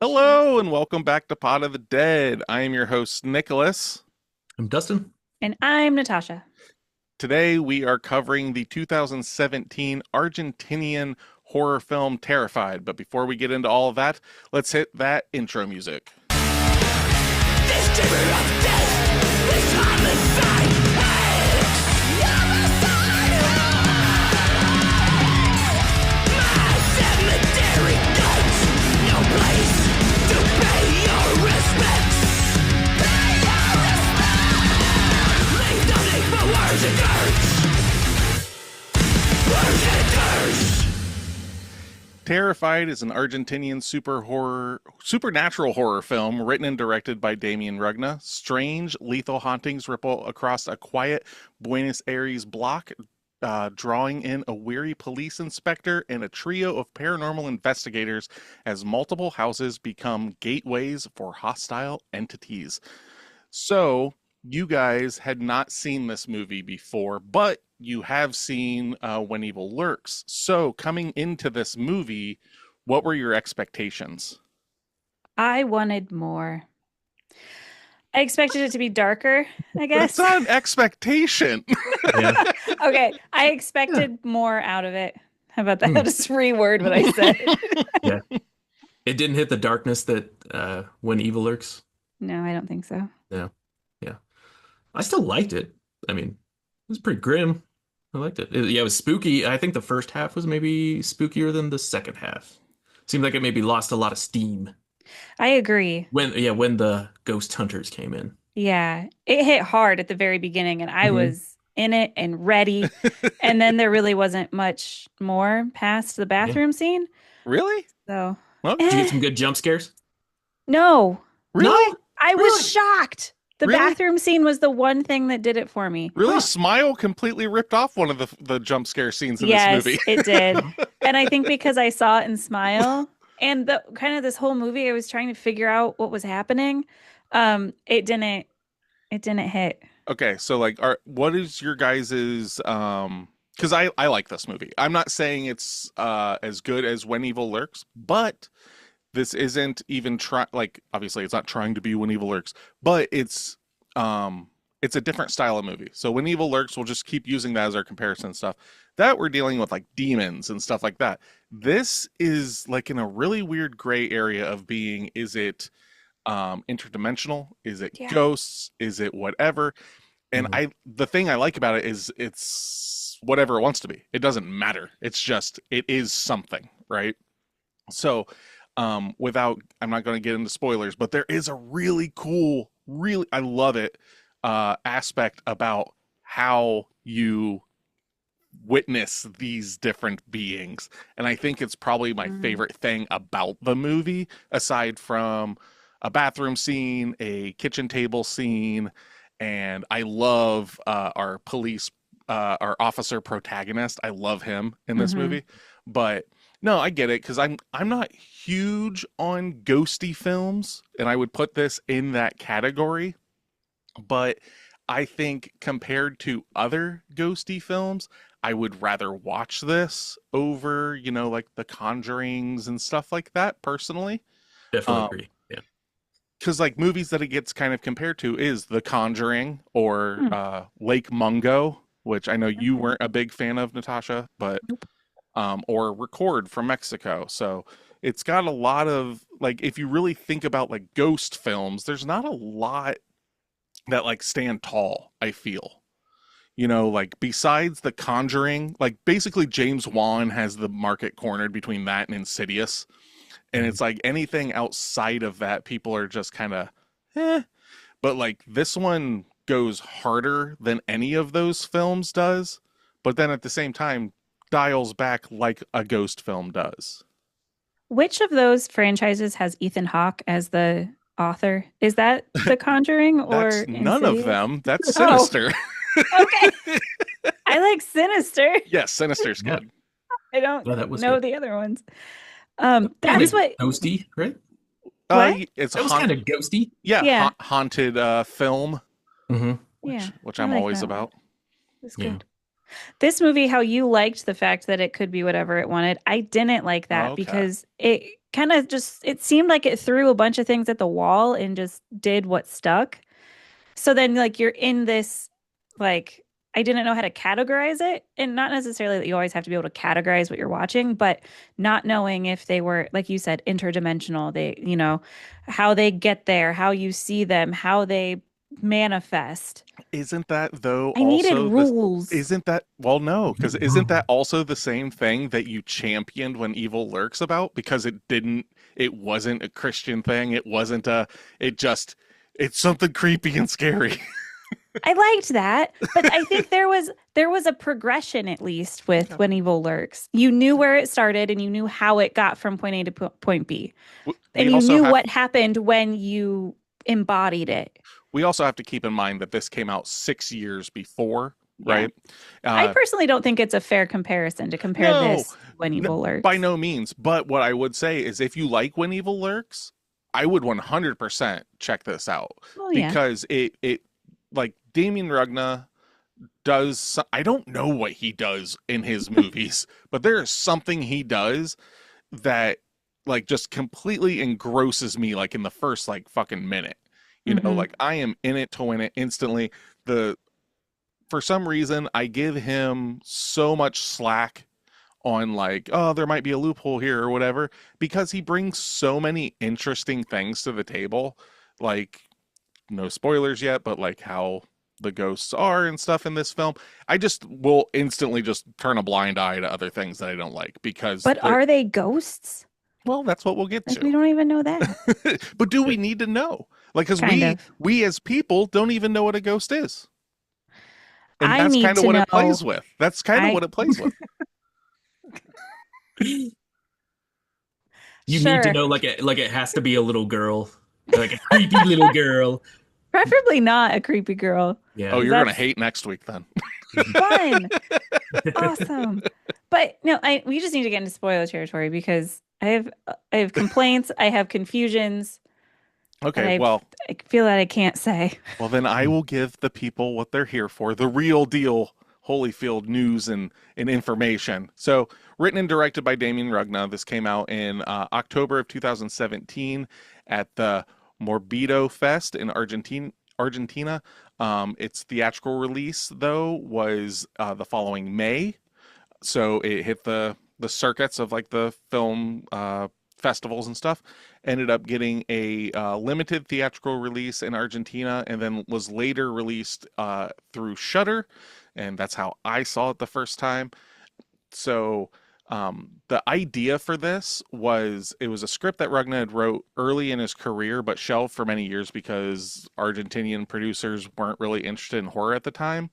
Hello and welcome back to Pot of the Dead. I am your host, Nicholas. I'm Dustin. And I'm Natasha. Today we are covering the 2017 Argentinian horror film Terrified. But before we get into all of that, let's hit that intro music. This Terrified is an Argentinian supernatural horror film written and directed by Demián Rugna. Strange, lethal hauntings ripple across a quiet Buenos Aires block, drawing in a weary police inspector and a trio of paranormal investigators as multiple houses become gateways for hostile entities. So, you guys had not seen this movie before, but you have seen When Evil Lurks. So, coming into this movie, what were your expectations? I wanted more. I expected it to be darker, I guess. That's not an expectation. Yeah. Okay, I expected more out of it. How about that? Just reword what I said. Yeah. It didn't hit the darkness that When Evil Lurks. No, I don't think so. Yeah. Yeah. I still liked it. I mean, it was pretty grim. I liked it. Yeah, it was spooky. I think the first half was maybe spookier than the second half. Seemed like it maybe lost a lot of steam I agree. when the ghost hunters came in. Yeah, it hit hard at the very beginning, and I Mhm. was in it and ready. And then there really wasn't much more past the Yeah. bathroom scene. Really? So, Well, Did you get some good jump scares? no, really? I was Really? shocked. The Really? bathroom scene was the one thing that did it for me. Really? Huh. Smile completely ripped off one of the jump scare scenes in Yes, this movie. it did. And I think because I saw it in Smile and the kind of this whole movie, I was trying to figure out what was happening. It didn't hit. Okay, so like what is your guys's because I like this movie. I'm not saying it's as good as When Evil Lurks, but this isn't even like obviously it's not trying to be When Evil Lurks, but it's a different style of movie. So When Evil Lurks, we'll just keep using that as our comparison stuff. That we're dealing with like demons and stuff like that. This is like in a really weird gray area of being, is it interdimensional? Is it Yeah. ghosts? Is it whatever? And Mhm. the thing I like about it is it's whatever it wants to be. It doesn't matter. It's just it is something, right? So without I'm not going to get into spoilers, but there is a really cool, really I love it aspect about how you witness these different beings. And I think it's probably my Mm. favorite thing about the movie, aside from a bathroom scene, a kitchen table scene, and I love our officer protagonist. I love him in this Mhm. movie. But no, I get it because I'm not huge on ghosty films, and I would put this in that category. But I think compared to other ghosty films, I would rather watch this over, like The Conjurings and stuff like that personally. Definitely Um, agree. Yeah. because like movies that it gets kind of compared to is The Conjuring or Hmm. Lake Mungo, which I know you Okay. weren't a big fan of, Natasha, but Nope. or Record from Mexico. So it's got a lot of like if you really think about like ghost films, there's not a lot that like stand tall, I feel. Like besides The Conjuring, like basically James Wan has the market cornered between that and Insidious. And Mhm. it's like anything outside of that, people are just kind of, eh. But like this one goes harder than any of those films does. But then at the same time, dials back like a ghost film does. Which of those franchises has Ethan Hawke as the author? Is that The Conjuring or That's none of Insidious? them. That's Oh, Sinister. okay. I like Sinister. Yes, Sinister's Yeah. good. I don't No, that was know good. the other ones. Kind That's of what. ghosty, right? What? It's That was kind of ghosty. yeah, Yeah, haunted film, Hmm. yeah. which I I'm like always that one. about. It's Yeah. good. This movie, how you liked the fact that it could be whatever it wanted. I didn't like Oh, that okay. because it kind of just it seemed like it threw a bunch of things at the wall and just did what stuck. So then like you're in this like I didn't know how to categorize it. And not necessarily that you always have to be able to categorize what you're watching, but not knowing if they were, like you said, interdimensional, how they get there, how you see them, how they manifest. Isn't that though I needed also the rules. isn't that well no, because isn't that also the same thing that you championed when Evil Lurks about? Because it wasn't a Christian thing. It wasn't it's something creepy and scary. I liked that, but I think there was a progression at least with Yeah. When Evil Lurks. You knew where it started and you knew how it got from point A to point B. We And you also knew have what happened when you embodied it. we also have to keep in mind that this came out 6 years before, Yeah. right? I Uh, personally don't think it's a fair comparison to compare no, this to When Evil by Lurks. no means. But what I would say is if you like When Evil Lurks, I would 100% check this out Oh yeah. because it like Demián Rugna I don't know what he does in his movies, but there is something he does that like just completely engrosses me like in the first like fucking minute. Hmm. Like I am in it to win it instantly. The For some reason I give him so much slack on like, oh, there might be a loophole here or whatever, because he brings so many interesting things to the table. Like, no spoilers yet, but like how the ghosts are and stuff in this film. I just will instantly just turn a blind eye to other things that I don't like because But are they ghosts? well, that's what we'll get Like to. we don't even know that. But do we need to know? Like, because Kind of. we as people don't even know what a ghost is. And I that's need kind of to what it know. plays with. That's kind of I what it plays with. You need to sure. know like it has to be a little girl, like a creepy little girl. Preferably not a creepy girl. Oh, Yeah. 'Cause you're gonna that's hate next week then. fun. Awesome. But no, we just need to get into spoiler territory because I have complaints, I have confusions that Okay, I feel that I can't say. then I will give the people what they're here for, the real deal Holyfield news and information. So, written and directed by Demián Rugna, this came out in October of 2017 at the Morbido Fest in Argentina. Its theatrical release, though, was the following May. So it hit the circuits of like the film festivals and stuff. Ended up getting a limited theatrical release in Argentina, and then was later released through Shudder, and that's how I saw it the first time. So the idea for this was it was a script that Rugna had wrote early in his career, but shelved for many years because Argentinian producers weren't really interested in horror at the time,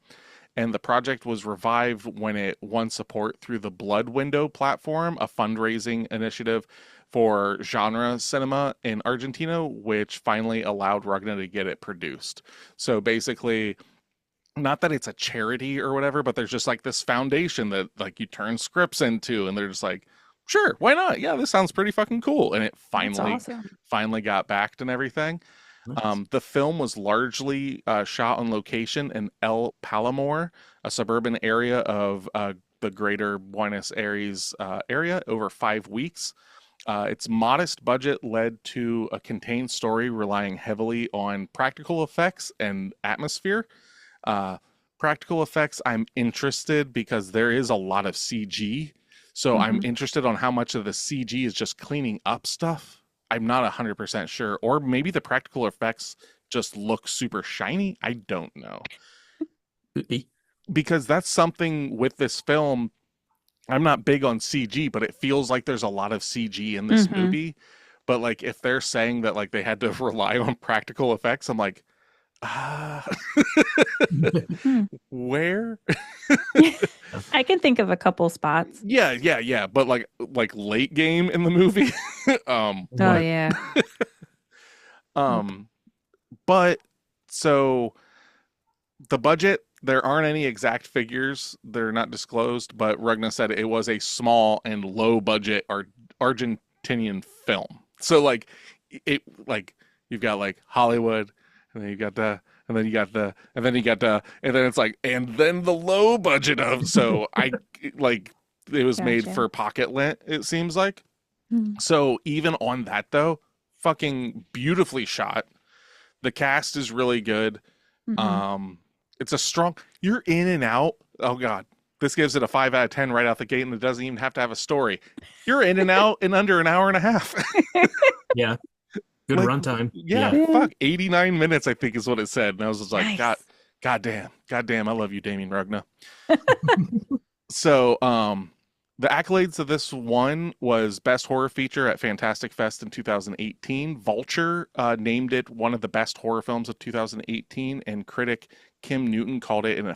and the project was revived when it won support through the Blood Window platform, a fundraising initiative for genre cinema in Argentina, which finally allowed Rugna to get it produced. So basically, not that it's a charity or whatever, but there's just like this foundation that like you turn scripts into, and they're just like, sure, why not? Yeah, this sounds pretty fucking cool. And it That's awesome. finally got backed and everything. Nice. The film was largely shot on location in El Palomar, a suburban area of the greater Buenos Aires area, over 5 weeks. Its modest budget led to a contained story relying heavily on practical effects and atmosphere. Uh, Practical effects, I'm interested because there is a lot of CG. So I'm Hmm. interested on how much of the CG is just cleaning up stuff. I'm not 100% sure. Or maybe the practical effects just look super shiny. I don't know. Could be. Because that's something with this film. I'm not big on CG, but it feels like there's a lot of CG in this Hmm. movie. But like if they're saying that like they had to rely on practical effects, I'm like, ah, Hmm. where? I can think of a couple spots. Yeah. But like late game in the movie. Oh What? yeah. Um, but so the budget, there aren't any exact figures. They're not disclosed, but Rugna said it was a small and low budget Argentinian film. So like it like you've got like Hollywood, and then you got the and then you got the and then you got the and then it's like and then the low budget of, so I like it was made Gotcha. for pocket lint, it seems like. Mm. So even on that though, fucking beautifully shot. The cast is really good. Mhm. Um, it's a strong. You're in and out. Oh god, this gives it a 5 out of 10 right out the gate, and it doesn't even have to have a story. You're in and out in under an hour and a half. Yeah, good Like, runtime. yeah, Yeah. Yeah. fuck, 89 minutes I think is what it said, and I was just like, God, Nice. goddamn, I love you, Demián Rugna. So, the accolades of this one was Best Horror Feature at Fantastic Fest in 2018. Vulture named it one of the best horror films of 2018, and critic Kim Newton called it an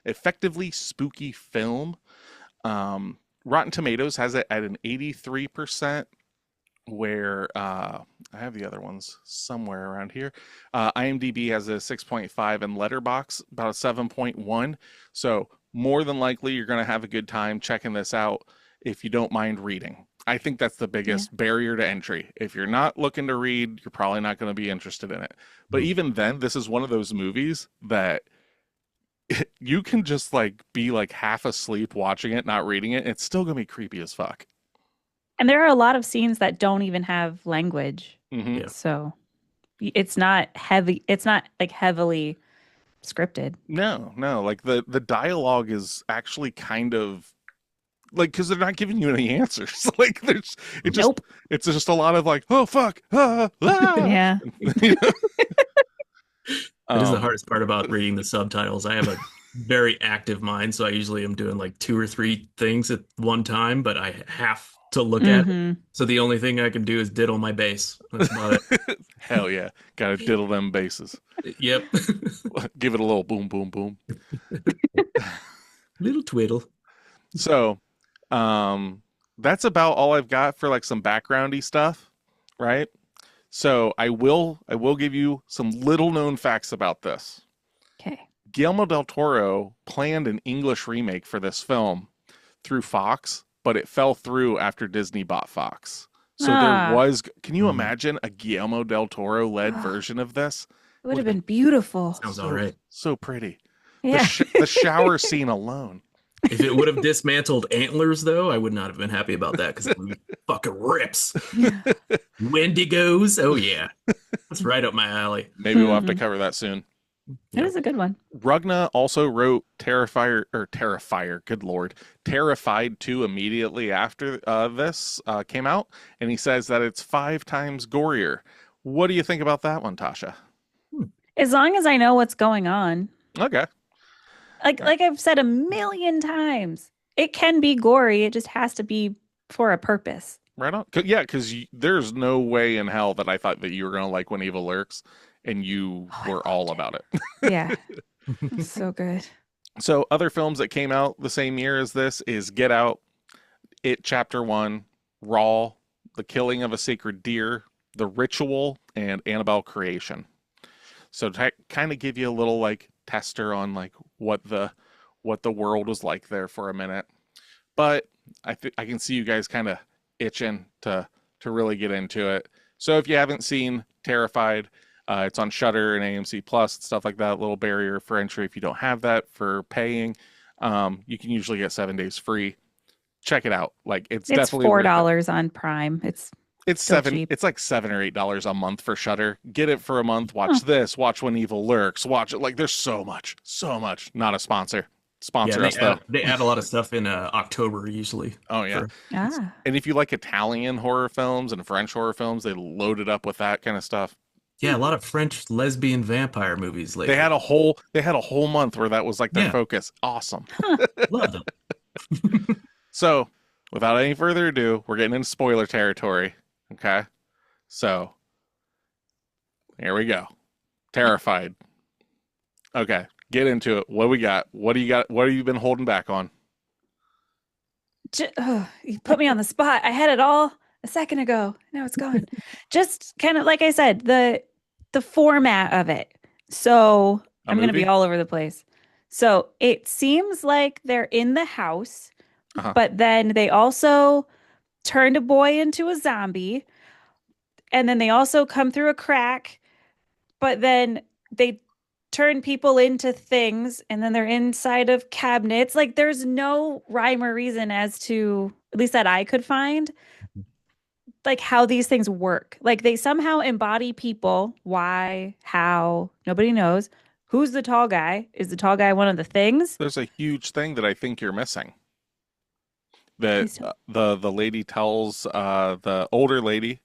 effectively spooky film. Rotten Tomatoes has it at an 83%, where I have the other ones somewhere around here. IMDb has a 6.5 and Letterbox about a 7.1. So more than likely you're going to have a good time checking this out if you don't mind reading. I think that's the Yeah. biggest barrier to entry. If you're not looking to read, you're probably not going to be interested in it. But even then, this is one of those movies that you can just like be like half asleep watching it, not reading it. It's still going to be creepy as fuck. And there are a lot of scenes that don't even have language. Mm-hmm. Yeah. So it's not heavy. It's not like heavily scripted. No, like the dialogue is actually kind of like because they're not giving you any answers. Like there's Nope. it's just a lot of like, oh fuck, Yeah. You know? That is the Um, hardest part about reading the subtitles. I have a very active mind, so I usually am doing like 2 or 3 things at one time, but I have to look at it. Hmm. So the only thing I can do is diddle my bass. That's about hell yeah, gotta diddle them bases. it. Yep. Give it a little boom, boom, boom. Little twiddle. So, that's about all I've got for like some backgroundy stuff, right? So I will give you some little known facts about this. Okay. Guillermo del Toro planned an English remake for this film through Fox, but it fell through after Disney bought Fox. So can you imagine a Guillermo del Toro led version of this? It would have been beautiful. Sounds all right. So pretty. Yeah. The shower scene alone. If it would have dismantled antlers, though, I would not have been happy about that because it fucking rips. Wendigos. Oh, yeah. That's right up my alley. Maybe we'll have to cover that soon. That is a good one. Rugna also wrote Terrifier, good lord, Terrified 2 immediately after this came out, and he says that it's 5 times gorier. What do you think about that one, Tasha? As long as I know what's going on. Okay. Like I've said a million times, it can be gory. It just has to be for a purpose. Right on. Yeah, because there's no way in hell that I thought that you were going to like When Evil Lurks, and you were all about it. Yeah. It's so good. So other films that came out the same year as this is Get Out, It Chapter 1, Raw, The Killing of a Sacred Deer, The Ritual, and Annabelle Creation. So to kind of give you a little like tester on like what the world was like there for a minute. But I can see you guys kind of itching to really get into it. So if you haven't seen Terrified, it's on Shudder and AMC Plus and stuff like that. Little barrier for entry if you don't have that for paying. You can usually get 7 days free. Check it out. Like it's definitely $4 on Prime. It's still cheap. It's like $7 or $8 a month for Shudder. Get it for a month. Watch this. Watch When Evil Lurks. Watch it. Like there's so much. Not a sponsor. Sponsor us though. They add a lot of stuff in October usually. Oh yeah. Ah. And if you like Italian horror films and French horror films, they load it up with that kind of stuff. Yeah, a lot of French lesbian vampire movies lately. They had a whole month where that was like their focus. Awesome. Love them. So, without any further ado, we're getting into spoiler territory. Okay. So, here we go. Terrified. Okay. Get into it. What we got? What do you got? What have you been holding back on? You put me on the spot. I had it all a second ago. Now it's gone. Just kind of like I said, the format of it. So I'm going to be all over the place. So it seems like they're in the house, but then they also turned a boy into a zombie, and then they also come through a crack, but then they turn people into things, and then they're inside of cabinets. Like there's no rhyme or reason as to, at least that I could find, like how these things work. Like they somehow embody people. Why? How? Nobody knows. Who's the tall guy? Is the tall guy one of the things? There's a huge thing that I think you're missing. That Please don't. the lady tells the older lady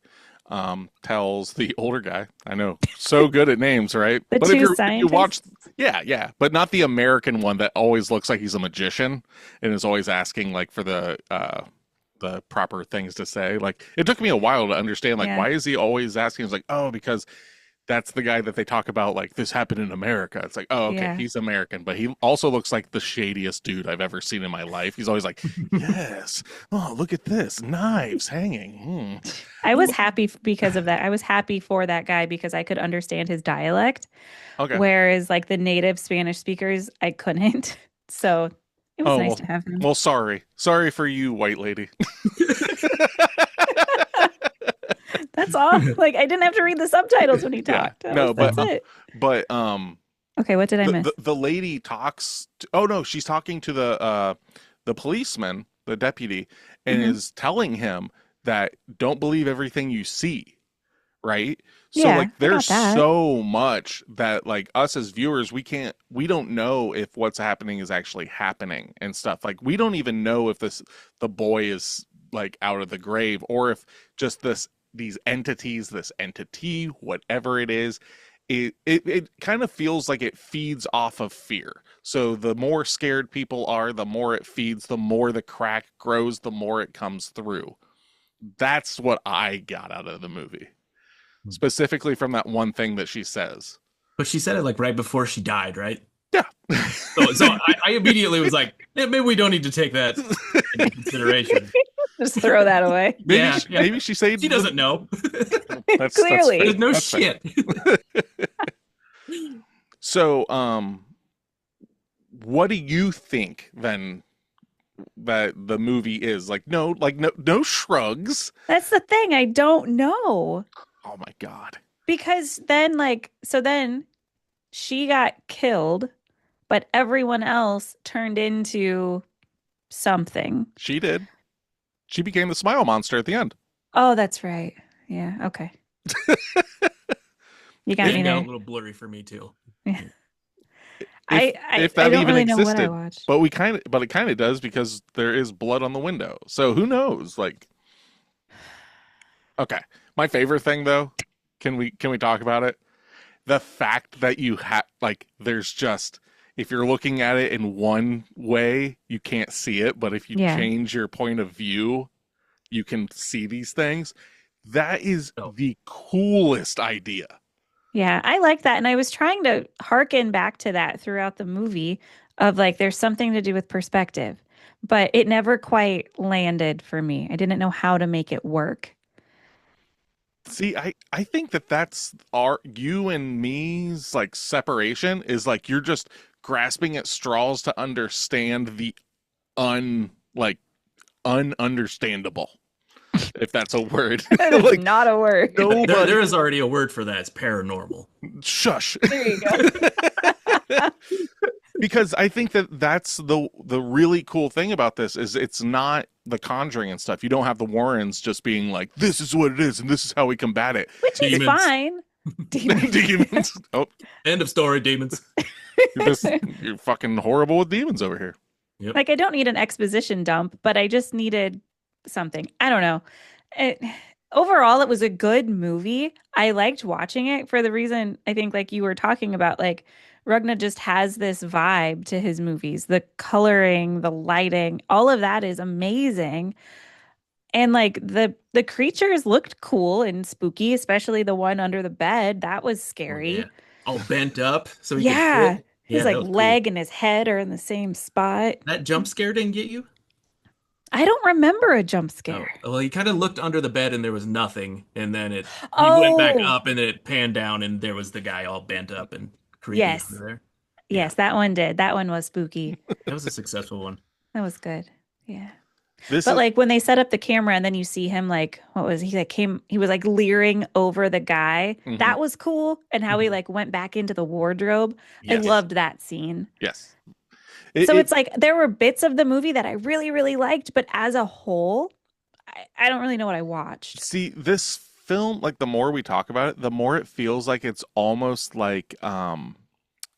tells the older guy. I know, so good at names, right? The But two if you watch, scientists. yeah, but not the American one that always looks like he's a magician and is always asking like for the proper things to say. Like it took me a while to understand like Yeah. why is he always asking? It's like, oh, because that's the guy that they talk about like this happened in America. It's like, oh, okay, Yeah. he's American, but he also looks like the shadiest dude I've ever seen in my life. He's always like, yes, oh, look at this, knives hanging. I was happy because of that. I was happy for that guy because I could understand his dialect, Okay. whereas like the native Spanish speakers, I couldn't. So it was Oh, nice well, to have him. well, sorry for you, white lady. That's all. Like I didn't have to read the subtitles when he Yeah, talked. no, but That's it. but Okay, what did I the, miss? the lady talks oh no, she's talking to the policeman, the deputy, and Mhm. is telling him that don't believe everything you see, right? So Yeah, like I got there's that. so much that like us as viewers we don't know if what's happening is actually happening and stuff. Like we don't even know if the boy is like out of the grave or if just these entities, this entity, whatever it is, it kind of feels like it feeds off of fear. So the more scared people are, the more it feeds, the more the crack grows, the more it comes through. That's what I got out of the movie, specifically from that one thing that she says. But she said it like right before she died, right? Yeah. So I immediately was like, maybe we don't need to take that into consideration. Just throw that away. Maybe she said She doesn't know. that's Clearly. fair. There's no That's fair. shit. So, what do you think then that the movie is? Like no shrugs. That's the thing. I don't know. Oh my God. Because then, like, so then she got killed, but everyone else turned into something. She did. She became the smile monster at the end. Oh, that's right. Yeah. Okay. You got me It got a there. little blurry for me too. Yeah. If I that don't even really know what I existed. watched. But it kind of does because there is blood on the window. So who knows? Like, okay. My favorite thing though, can we talk about it? The fact that you have like there's just if you're looking at it in one way, you can't see it, but if you Yeah. change your point of view, you can see these things. That is Oh. the coolest idea. Yeah, I like that. And I was trying to hearken back to that throughout the movie of like there's something to do with perspective, but it never quite landed for me. I didn't know how to make it work. See, I think that's our you and me's like separation is like you're just grasping at straws to understand the ununderstandable, if that's a word. That is Like not a word. nobody There is already a word for that. It's paranormal. shush. There you go. Because I think that's the really cool thing about this is it's not the Conjuring and stuff. You don't have the Warrens just being like, this is what it is and this is how we combat it. Which is Demons. fine. Demons. Demons. Oh, End of story, demons. you're fucking horrible with demons over here. Yep. Like I don't need an exposition dump, but I just needed something. I don't know. Overall, it was a good movie. I liked watching it for the reason I think like you were talking about, like Rugna just has this vibe to his movies. The coloring, the lighting, all of that is amazing. And like the creatures looked cool and spooky, especially the one under the bed. That was scary. Oh, yeah. All bent up so he Yeah. could fit. His Yeah, like that was cool. leg and his head are in the same spot. That jump scare didn't get you? I don't remember a jump Oh, scare. well, he kind of looked under the bed and there was nothing, and then he went back Oh. up and then it panned down and there was the guy all bent up and creepy Yes. under there. Yes, that one did. That one was spooky. That was a successful one. That was good. Yeah. This But is like when they set up the camera and then you see him like what was he like he was like leering over the guy. Mhm. That was cool. And how he like went back into the wardrobe. Yes. I loved that scene. yes. So it's like there were bits of the movie that I really, really liked, but as a whole, I don't really know what I watched. See, this film, like the more we talk about it, the more it feels like it's almost like an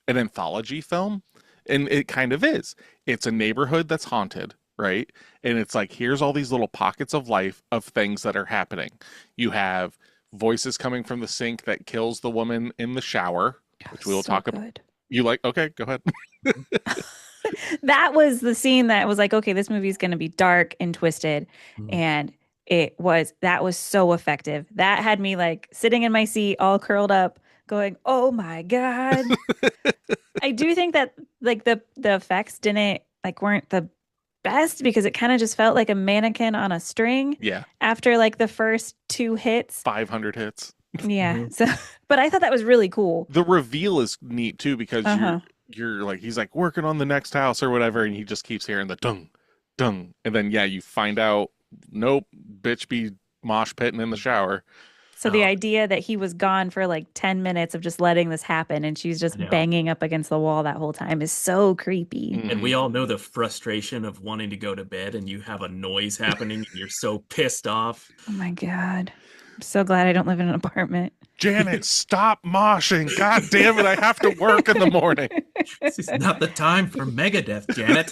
anthology film. And it kind of is. It's a neighborhood that's haunted, right? And it's like here's all these little pockets of life of things that are happening. You have voices coming from the sink that kills the woman in the shower, which we will So talk about. good. You like, okay, go ahead. That was the scene that was like, okay, this movie is going to be dark and twisted. Mm. And that was so effective. That had me like sitting in my seat, all curled up, going, oh my God. I do think that like the effects weren't the best because it kind of just felt like a mannequin on a string Yeah, after like the first two hits. 500 hits. Yeah. Mhm. So, but I thought that was really cool. The reveal is neat too because Uh-huh. you're like he's like working on the next house or whatever, and he just keeps hearing the dung, dung, and then yeah, you find out, nope, bitch be mosh pitting in the shower. So the idea that he was gone for like 10 minutes of just letting this happen and she's just Yeah. banging up against the wall that whole time is so creepy. And we all know the frustration of wanting to go to bed and you have a noise happening and you're so pissed off. Oh my God. I'm so glad I don't live in an apartment. Janet, stop moshing! God damn it, I have to work in the morning. This is not the time for Megadeth, Janet.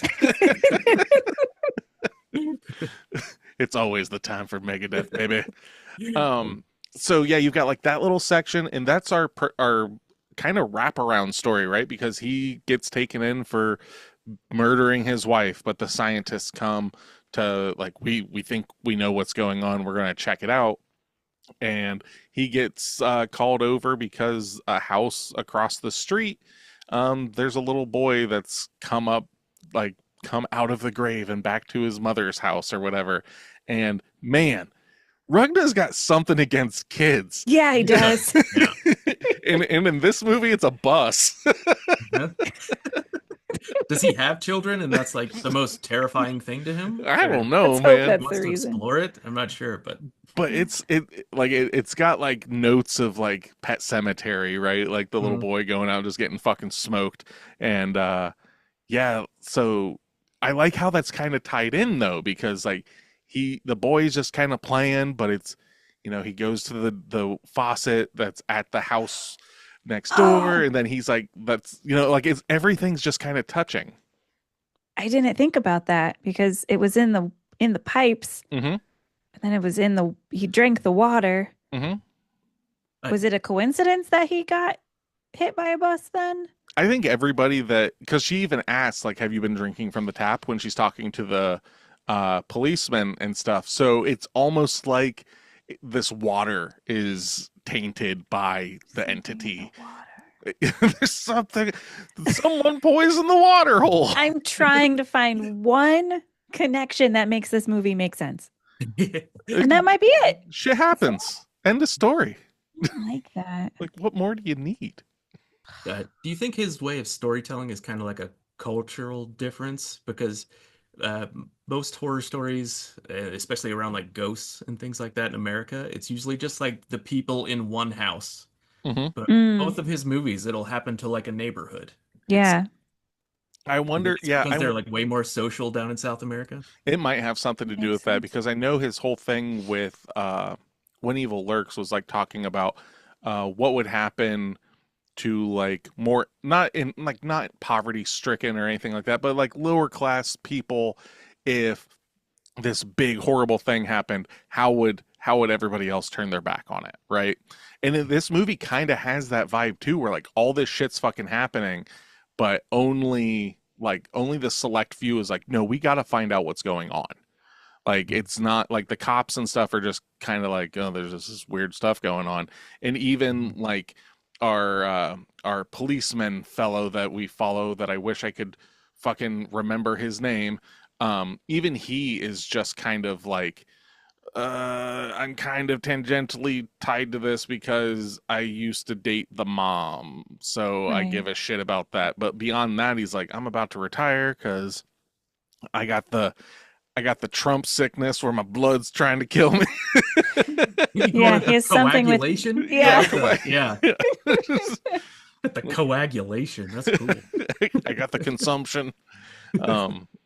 It's always the time for Megadeth, baby. So yeah, you've got like that little section, and that's our kind of wraparound story, right? Because he gets taken in for murdering his wife, but the scientists come to like we think we know what's going on. We're gonna check it out, and he gets called over because a house across the street, there's a little boy that's come out of the grave and back to his mother's house or whatever, and man. Rugna's got something against kids. Yeah, he does. Yeah. and in this movie, it's a bus. Does he have children and that's like the most terrifying thing to him? I Or don't know, Let's hope man. he that's wants the to reason. explore it? I'm not sure, but But it's got like notes of like Pet Cemetery, right? Like the little Mhm. boy going out just getting fucking smoked. And yeah, so I like how that's kind of tied in though, because like the boy's just kind of playing, but it's he goes to the faucet that's at the house next door, Oh. and then he's like that's like everything's just kind of touching. I didn't think about that because it was in the pipes Mm-hmm. and then it was he drank the water. Mm-hmm. Was it a coincidence that he got hit by a bus then? I think everybody because she even asks, like, have you been drinking from the tap when she's talking to the policemen and stuff. So it's almost like this water is tainted by the entity. There's someone poisoned the water hole. I'm trying to find one connection that makes this movie make sense. And that might be it. Shit happens. End of story. I like that. Like, what more do you need? do you think his way of storytelling is kind of like a cultural difference? Because most horror stories, especially around like ghosts and things like that in America, it's usually just like the people in one house. Mm-hmm. But Mm. both of his movies, it'll happen to like a neighborhood. Yeah. I wonder, Because they're like way more social down in South America. it might have something to do Makes with that sense. because I know his whole thing with When Evil Lurks was like talking about what would happen to like more not poverty stricken or anything like that, but like lower class people if this big horrible thing happened, how would everybody else turn their back on it, right? And then this movie kind of has that vibe too, where like all this shit's fucking happening, but only the select few is like, no, we got to find out what's going on. Like it's not like the cops and stuff are just kind of like, oh, there's this weird stuff going on, and even like our policeman fellow that we follow, that I wish I could fucking remember his name. Even he is just kind of like, I'm kind of tangentially tied to this because I used to date the mom, so I Right. give a shit about that. But beyond that, he's like, I'm about to retire because I got the Trump sickness where my blood's trying to kill me. Yeah, he has something with- coagulation. Yeah. Yeah. The coagulation. That's cool. I got the consumption.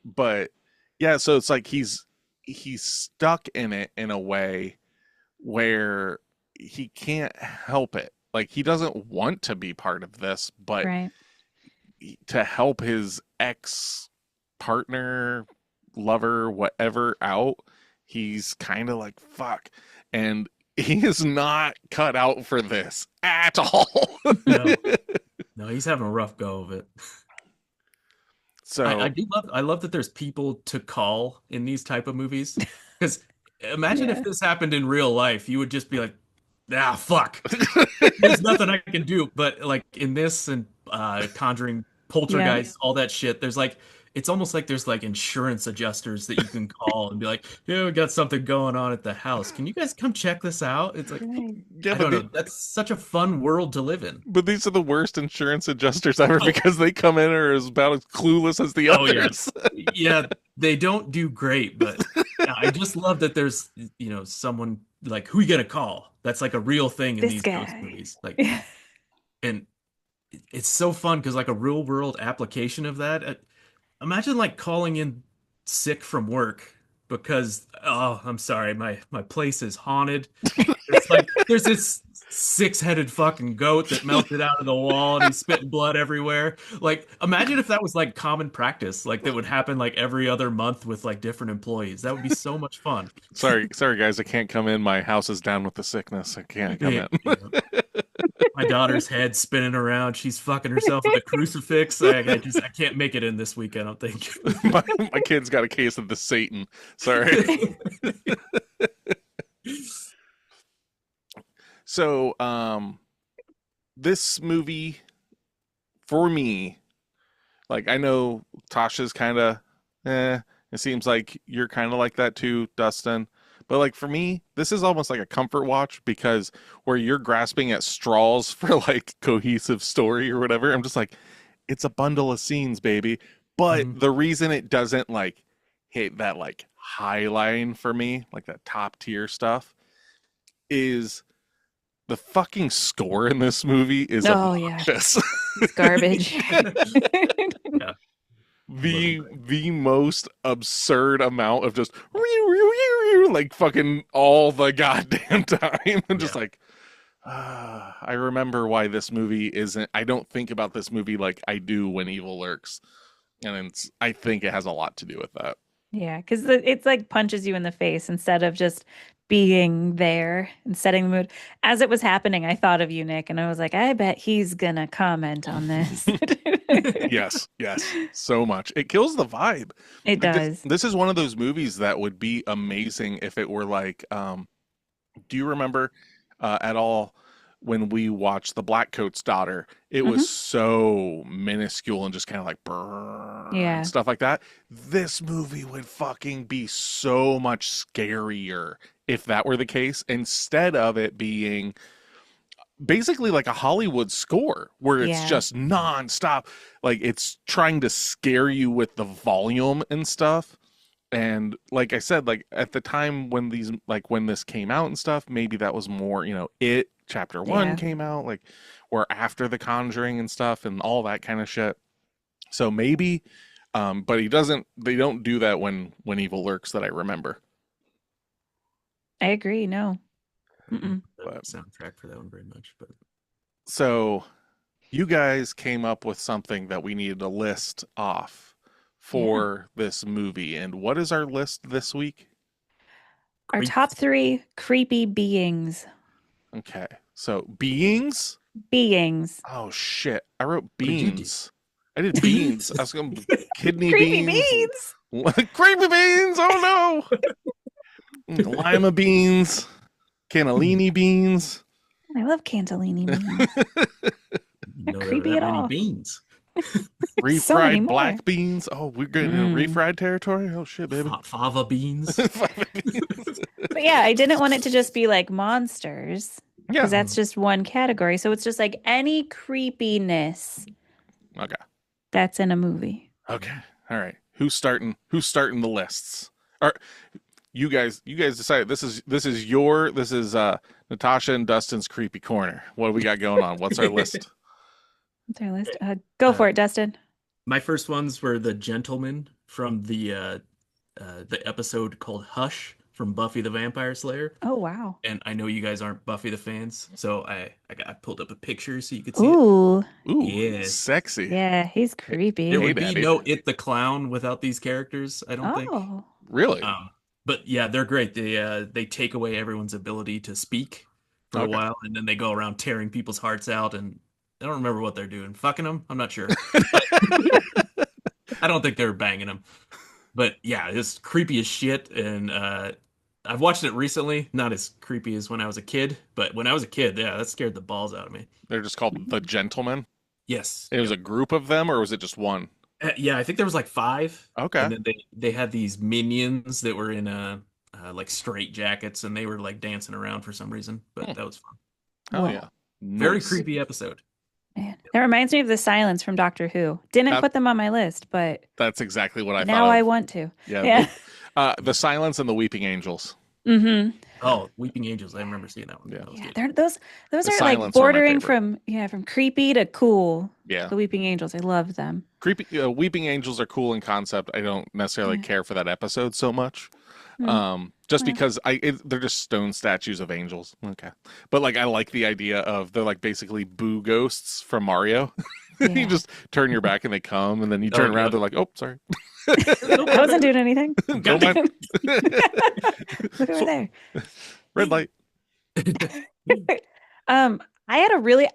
But yeah, so it's like he's he's stuck in it in a way where he can't help it. Like he doesn't want to be part of this, but Right. to help his ex partner, lover, whatever out, he's kind of like fuck, and he is not cut out for this at all. No, no, he's having a rough go of it. I So do love I love that there's people to call in these type of movies. Because imagine if Yeah. this happened in real life, you would just be like, ah, fuck. There's nothing I can do. But like in this and Conjuring, Yeah. Poltergeist, all that shit, there's like it's almost like there's like insurance adjusters that you can call and be like, yeah, we got something going on at the house. Can you guys come check this out? It's like Right. yeah, I don't know. That's such a fun world to live in. but these are the worst insurance adjusters ever Oh, because they come in and are as about as clueless as the oh yeah. others. Yeah, they don't do great, but yeah, I just love that there's, someone like who you gonna call? That's like a real thing in This these ghost guy. movies. Like, and it's so fun because like a real world application of that. Imagine like calling in sick from work because oh, I'm sorry, my place is haunted. It's like there's this six-headed fucking goat that melted out of the wall and he's spitting blood everywhere. Like, imagine if that was like common practice, like that would happen like every other month with like different employees. That would be so much fun. Sorry, guys, I can't come in. My house is down with the sickness. I can't come Yeah, in. my daughter's head spinning around. She's fucking herself with a crucifix. I can't make it in this week, I don't think. my kid's got a case of the Satan. Sorry. So, this movie for me, like I know Tasha's kind of, it seems like you're kind of like that too, Dustin. But like for me, this is almost like a comfort watch because where you're grasping at straws for like cohesive story or whatever, I'm just like, it's a bundle of scenes, baby. But Mhm. the reason it doesn't like hit that like high line for me, like that top tier stuff, is the fucking score in this movie is Oh yeah. obnoxious. It's garbage. Yeah, The most absurd amount of just like fucking all the goddamn time. I'm just yeah. like I remember why this movie isn't. I don't think about this movie like I do when Evil Lurks, and I think it has a lot to do with that. Yeah, because it's like punches you in the face instead of just being there and setting the mood. As it was happening, I thought of you, Nick, and I was like, I bet he's gonna comment on this. Yes, so much. It kills the vibe. It Like this, does. this is one of those movies that would be amazing if it were like, do you remember at all when we watched The Blackcoat's Daughter? It Hmm. was so minuscule and just kind of like brrr and Yeah. stuff like that. This movie would fucking be so much scarier if that were the case, instead of it being basically like a Hollywood score where it's Yeah. just nonstop. Like it's trying to scare you with the volume and stuff. And like I said, like at the time when when this came out and stuff, maybe that was more, it chapter one Yeah. came out, like or after The Conjuring and stuff and all that kind of shit. So maybe, but they don't do that when Evil Lurks that I remember. I agree. No. Mm-mm. The But soundtrack for that one very much, but so you guys came up with something that we needed to list off Yeah. for this movie. And what is our list this week? Our Creep. top 3 creepy beings. Okay. So beings? Beings. Oh shit. I wrote What did you do? beans. I did beans. I was going kidney Creepy beans. beans. Creepy beans. Oh no. Lima beans. Cannellini beans. I love cantellini beans. You know, there were creepy that at many all. beans. So many Refried more. black beans. Oh, we're getting into Mm. refried territory? Oh shit, baby. Fava beans. But yeah, I didn't want it to just be like monsters Yeah. because that's just one category. So it's just like any creepiness Okay. that's in a movie. Okay. All right. Who's starting the lists? Or you guys decide. This is Natasha and Dustin's creepy corner. What do we got going on? What's our list? What's our list? Go for it, Dustin. My first ones were the gentlemen from the the episode called Hush from Buffy the Vampire Slayer. Oh, wow. And I know you guys aren't Buffy the fans, so I pulled up a picture so you could see it. Ooh. Ooh, Yeah. sexy. Yeah, he's creepy. There Hey, would be Daddy. no It the Clown without these characters, I don't think. Oh. Really? But yeah, they're great. They take away everyone's ability to speak for a Okay. while, and then they go around tearing people's hearts out, and I don't remember what they're doing. Fucking them? I'm not sure. I don't think they're banging them. But yeah, it's creepy as shit, and I've watched it recently. Not as creepy as when I was a kid, but when I was a kid, yeah, that scared the balls out of me. They're just called the Gentlemen. Yes. It was a group of them, or was it just one? Yeah, I think there was like 5. Okay. And then they had these minions that were in like straight jackets, and they were like dancing around for some reason. But that was fun. Oh Wow. yeah. Very Nice. creepy episode. Man. That reminds me of the Silence from Doctor Who. Didn't put them on my list, but That's exactly what I now thought. I Of. want to. Yeah. Yeah. The Silence and the Weeping Angels. Mm-hmm. Oh, Weeping Angels! I remember seeing that one. Yeah. That was Yeah, good. those The are Silence like are my bordering favorite. from creepy to cool. Yeah. The Weeping Angels, I love them. Creepy. Weeping Angels are cool in concept. I don't necessarily Yeah. care for that episode so much. Mm. Just Yeah. because they're just stone statues of angels. Okay. But like I like the idea of they're like basically boo ghosts from Mario. You Yeah. just turn your back and they come, and then you Oh, turn around. yeah. They're like, "Oh, sorry." I wasn't doing anything. Don't mind. Look over there. Red light. I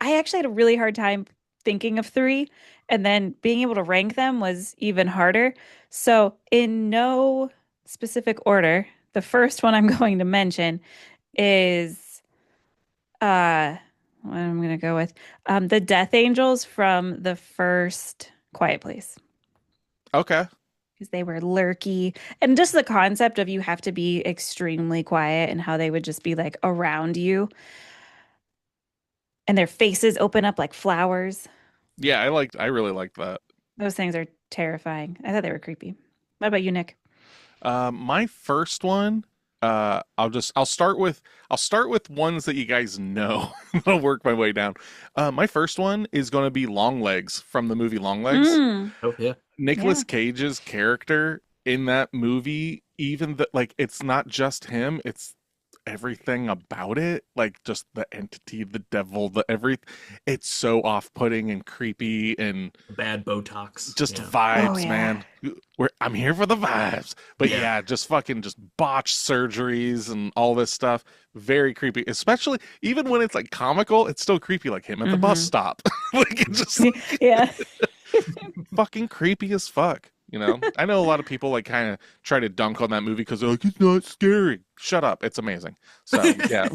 actually had a really hard time thinking of 3, and then being able to rank them was even harder. So in no specific order, the first one I'm going to mention is what I'm gonna go with the Death Angels from the first Quiet Place. Okay. Because they were lurky, and just the concept of you have to be extremely quiet and how they would just be like around you and their faces open up like flowers. Yeah, I really liked that. Those things are terrifying. I thought they were creepy. What about you, Nick? My first one, I'll start with ones that you guys know. I'll work my way down. My first one is going to be Longlegs from the movie Longlegs. Mm. Oh yeah. Nicolas Cage's character in that movie, even like it's not just him, it's everything about it, like just the entity, the devil, it's so off-putting and creepy and Bad Botox. just Yeah. vibes, Oh, yeah. man. I'm here for the vibes. But Yeah. yeah, just botched surgeries and all this stuff. Very creepy. Especially even when it's like comical, it's still creepy, like him at the bus Mhm. stop. Like it's just Yeah. fucking creepy as fuck. You know? I know a lot of people like kind of try to dunk on that movie because they're like, it's not scary. Shut up. It's amazing. So yeah.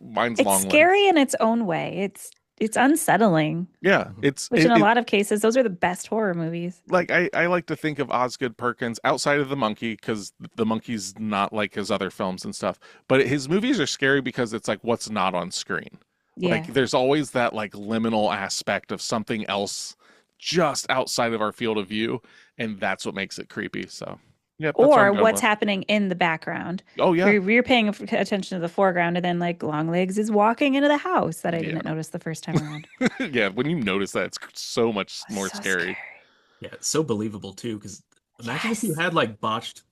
Mine's It's long scary in its own way. It's unsettling, Yeah. which in a lot of cases, those are the best horror movies. Like I like to think of Osgood Perkins outside of the monkey, because the monkey's not like his other films and stuff, but his movies are scary because it's like what's not on screen. Yeah. Like there's always that like liminal aspect of something else just outside of our field of view, and that's what makes it creepy. So yeah, Or what's happening in the background. Oh yeah. We're paying attention to the foreground, and then like Longlegs is walking into the house that I didn't notice the first time around. Yeah, when you notice that, it's so much more So scary. Yeah, it's so believable too. Because imagine if you had like botched,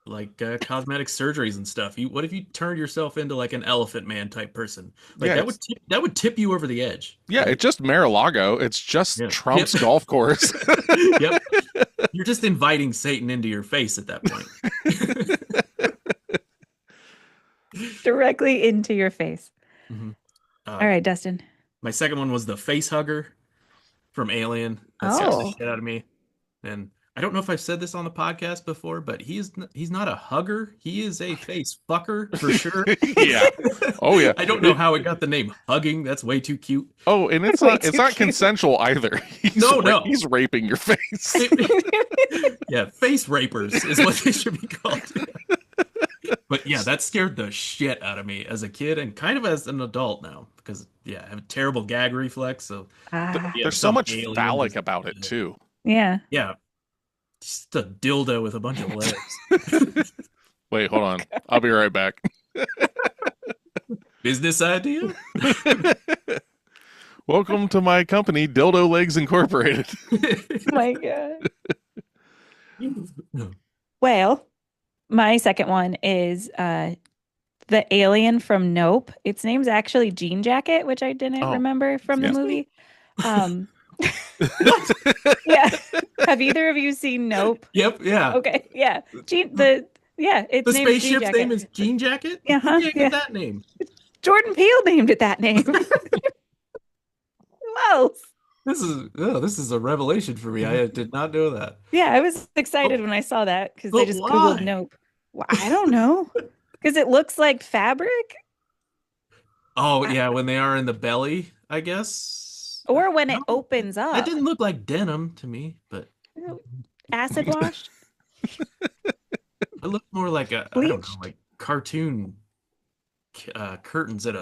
like cosmetic surgeries and stuff. What if you turned yourself into like an elephant man type person? Like Yeah, that would tip you over the edge. Yeah, it's just Mar-a-Lago. It's just Yeah. Trump's Yep. golf course. Yep. You're just inviting Satan into your face at that point. Directly into your face. Mhm. All right, Dustin. My second one was the face hugger from Alien. That scares the Oh. shit out of me. And I don't know if I've said this on the podcast before, but he's not a hugger. He is a face fucker for sure. Yeah. Oh yeah. I don't know how it got the name hugging. That's way too cute. Oh, and it's Way not too cute. consensual either. No. He's raping your face. Yeah, face rapers is what they should be called. But yeah, that scared the shit out of me as a kid and kind of as an adult now because I have a terrible gag reflex. So Ah, yeah, There's so some much alien phallic just- about it too. yeah. Yeah, just a dildo with a bunch of legs. Wait, hold on. I'll be right back. Business idea? Welcome to my company, Dildo Legs Incorporated. Oh my God. Well, my second one is the alien from Nope. Its name's actually Jean Jacket, which I didn't Oh, remember from the yeah. movie. Um, What? yeah. Have either of you seen Nope? Yep, yeah. Okay, yeah. Its The name's Jean spaceship's name Jacket. is Jean Jacket? Who Uh-huh, can't get yeah. that name? Jordan Peele named it that name. Who else? This is a revelation for me. I did not know that. Yeah, I was excited Oh, when I saw that because I but just Googled why? Nope. Well, I don't know. Because it looks like fabric, Oh, I- yeah, when they are in the belly, I guess. or when it No, opens that up. didn't look like denim to me, but Acid washed, it looked more like I don't know, bleached. like cartoon curtains at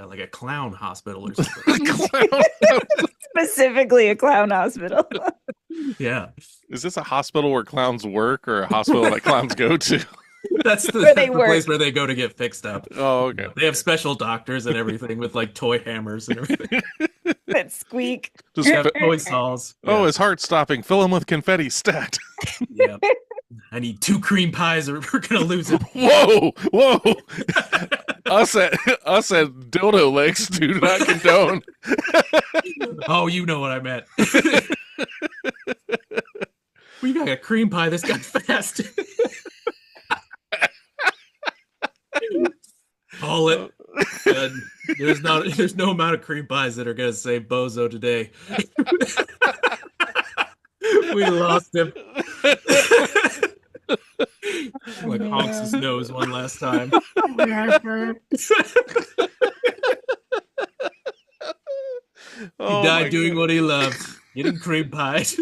like a clown hospital or something. Clown. Specifically a clown hospital. Yeah, Is this a hospital where clowns work or a hospital that clowns go to? that's Where they the work. place where they go to get fixed up. Oh, okay. They have special doctors and everything with like toy hammers and everything. That squeak. Just They have toy saws. oh, Yeah. his heart's stopping. Fill him with confetti stat. Yeah. I need 2 cream pies or we're gonna lose it. Whoa, whoa. us at dildo legs do not condone. Oh, you know what I meant. We got a cream pie that's got fast. Call it. And there's no amount of cream pies that are gonna save Bozo today. We lost him. Like honks his nose one last time. Oh, He died my doing God. what he loved, getting cream pies.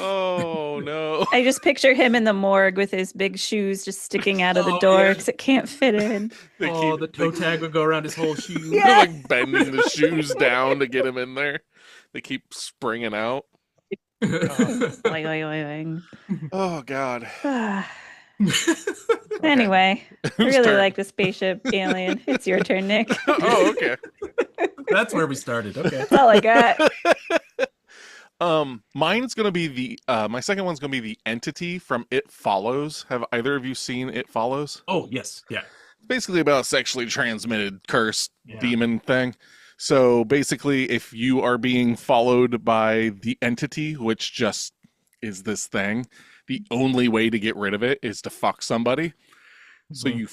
Oh no. I just picture him in the morgue with his big shoes just sticking out of the Oh, door yeah. because it can't fit in. They Oh, keep the toe tag would go around his whole shoe. Yeah. they're like bending the shoes down to get him in there. They keep springing out. Oing, oing, Oh God. oing. Anyway, I Whose really turn? like the spaceship alien. It's your turn, Nick. Oh, okay. That's where we started. Okay. That's all I got. Mine's gonna be my second one's gonna be the entity from It Follows. Have either of you seen It Follows? Oh, yes. Yeah. Basically about a sexually transmitted curse Yeah. demon thing. So basically, if you are being followed by the entity, which just is this thing, the only way to get rid of it is to fuck somebody. So Mhm.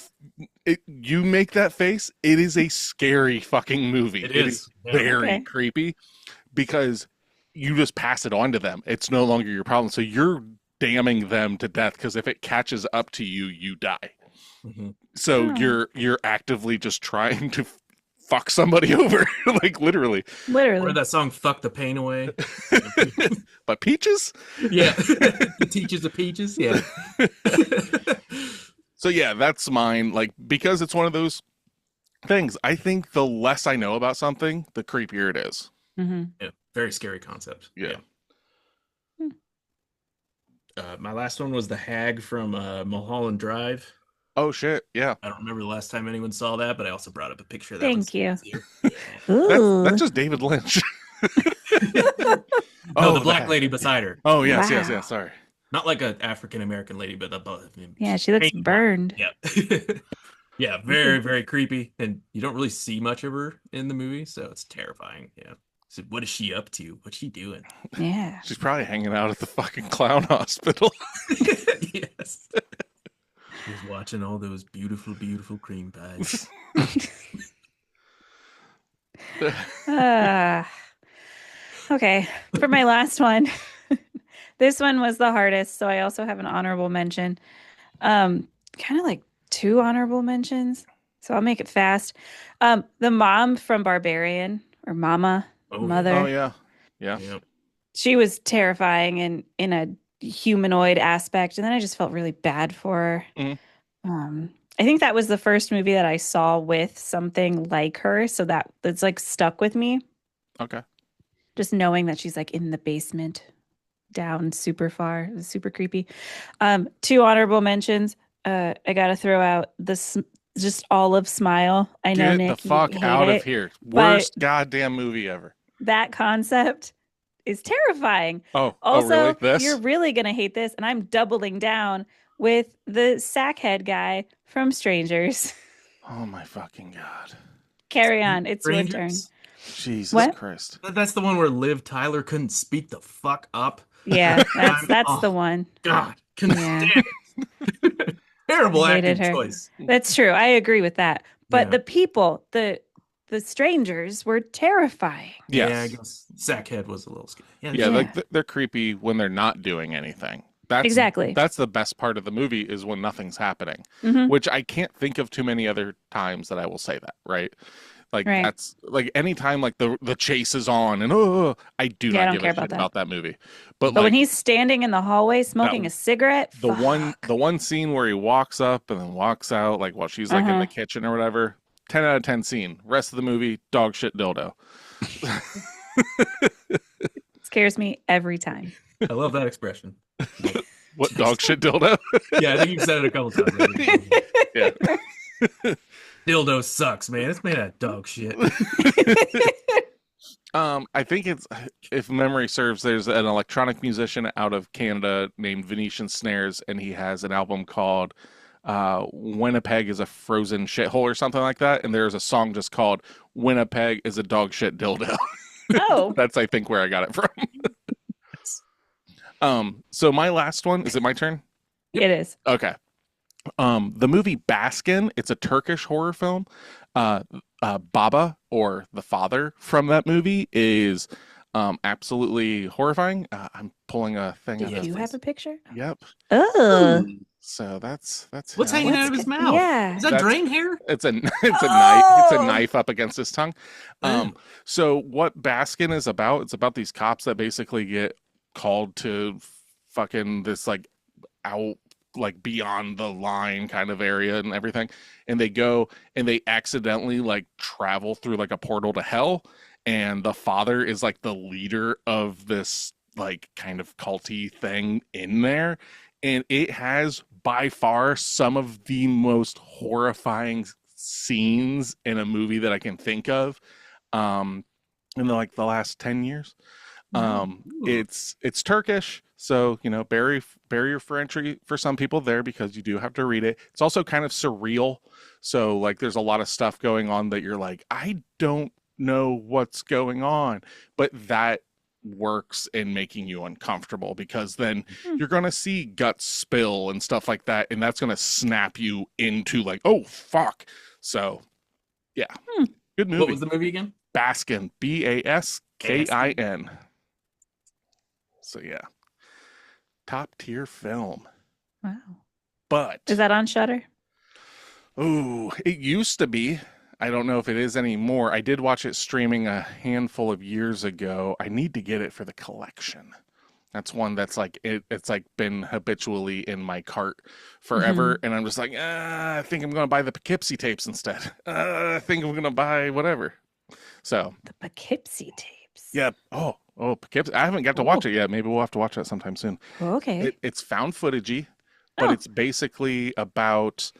you make that face. It is a scary fucking movie. It is. Yeah. very Okay. creepy because you just pass it on to them. It's no longer your problem. So you're damning them to death because if it catches up to you, you die. Mhm. So Oh. you're actively just trying to fuck somebody over, like literally. Or Literally. that song "Fuck the Pain Away." But Peaches? Yeah. The Teaches of Peaches. Yeah. So yeah, that's mine. Like, because it's one of those things, I think the less I know about something, the creepier it is. Hmm. Yeah. Very scary concept. Yeah. My last one was the hag from Mulholland Drive. Oh shit, yeah. I don't remember the last time anyone saw that, but I also brought up a picture of that. Thank you. Yeah. Ooh. That's just David Lynch. No, the black that. lady beside her. Oh yes, Wow. yes, yes. Sorry. Not like an African American lady, but above. Yeah, she looks burned. Yeah. Yeah, very, very creepy. And you don't really see much of her in the movie, so it's terrifying. Yeah. So what is she up to? What's she doing? Yeah. She's probably hanging out at the fucking clown hospital. Yes. She's watching all those beautiful, beautiful cream pies. Ah. Okay, for my last one, this one was the hardest, so I also have an honorable mention. Kind of like 2 honorable mentions, so I'll make it fast. The mom from Barbarian, or Mama, Oh, Mother. Oh yeah. Yeah. Yeah. She was terrifying in a humanoid aspect, and then I just felt really bad for her. Mhm. I think that was the first movie that I saw with something like her, so that's like stuck with me. Okay. Just knowing that she's like in the basement down super far. It was super creepy. 2 honorable mentions. I gotta throw out this just Olive Smile. I know, Get Nick, the you fuck hate out it. of here. but- Worst goddamn movie ever. That concept is terrifying. Oh, really? Also, you're This? really going to hate this, and I'm doubling down with the sackhead guy from Strangers. Oh my fucking God. Carry on. It's your turn. Strangers. Jesus What? Christ. That's the one where Liv Tyler couldn't speak the fuck up. Yeah, I'm, that's the oh one. God, couldn't Yeah, stand it. I Terrible hated acting her. choice. That's true. I agree with that. But Yeah, the people, the strangers were terrifying. yeah. I Yes. guess Sackhead was a little scary. Yeah, Yeah, Yeah, like they're creepy when they're not doing anything. That's exactly. that's the best part of the movie is when nothing's happening, Hmm. which I can't think of too many other times that I will say that, right? Like Right. that's like anytime like the chase is on and oh, I do Yeah, I not don't give care a about shit that. about that movie. But But when like he's standing in the hallway that smoking a cigarette, fuck. the one scene where he walks up and then walks out like while she's like in the Uh-huh. kitchen or whatever, 10 out of 10 scene. Rest of the movie, dog shit dildo. Scares me every time. I love that expression. What dog shit dildo? Yeah, I think you've said it a couple times. Yeah. Dildo sucks, man. It's made out of dog shit. I think it's, if memory serves, there's an electronic musician out of Canada named Venetian Snares, and he has an album called Winnipeg is a Frozen Shithole or something like that. And there's a song just called Winnipeg is a Dog Shit Dildo. Oh, That's, I think, where I got it from. So my last one, is it my turn? it is. Okay. The movie Baskin, it's a Turkish horror film. Baba, or the father from that movie, is absolutely horrifying. I'm pulling a thing Do out you of have a picture? Yep. Oh, So that's What's him. hanging out of his mouth? yeah. Is that That's- drain hair? It's a it's a knife. It's a Oh! knife up against his tongue. So what Baskin is about? It's about these cops that basically get called to fucking this like out like beyond the line kind of area and everything, and they go and they accidentally like travel through like a portal to hell, and the father is like the leader of this like kind of culty thing in there, and it has by far some of the most horrifying scenes in a movie that I can think of in like the last 10 years. Ooh. It's Turkish, so you know, barrier for entry for some people there because you do have to read it. It's also kind of surreal, so like there's a lot of stuff going on that you're like, I don't know what's going on, but that works in making you uncomfortable because then you're gonna see guts spill and stuff like that, and that's gonna snap you into like, oh fuck. So yeah, good What movie. was the movie again? Baskin, Baskin. So yeah, top tier film. Wow. But Is that on Shutter? oh, it used to be. I don't know if it is anymore. I did watch it streaming a handful of years ago. I need to get it for the collection. That's one that's like it's like been habitually in my cart forever, and I'm just like, I think I'm gonna buy the Poughkeepsie tapes instead. I think I'm gonna buy whatever. So The Poughkeepsie tapes. yeah. Oh, Poughkeepsie. I haven't got to watch it yet. Maybe we'll have to watch that sometime soon. Oh, okay. It's found footagey, but Oh. it's basically about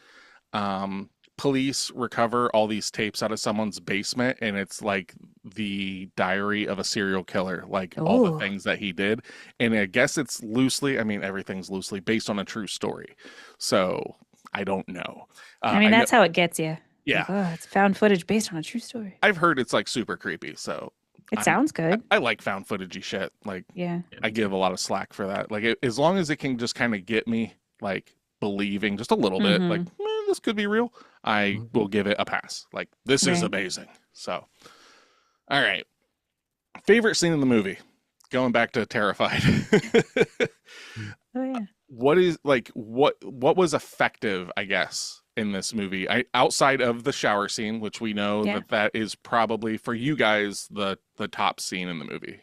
police recover all these tapes out of someone's basement, and it's like the diary of a serial killer, like all the Ooh. things that he did. And I guess it's loosely, I mean, everything's loosely based on a true story. So I don't know. I mean, know- that's how it gets you. yeah. Like, oh, it's found footage based on a true story. I've heard it's like super creepy. So It sounds good. I like found footagey shit. Like Yeah. I give a lot of slack for that. Like as long as it can just kind of get me like believing just a little bit, like this could be real, I will give it a pass. Like this is Right. amazing. So, all right, favorite scene in the movie. Going back to Terrified. Oh yeah. What is like what was effective, I guess, in this movie? Outside of the shower scene, which we know Yeah. that is probably for you guys the top scene in the movie.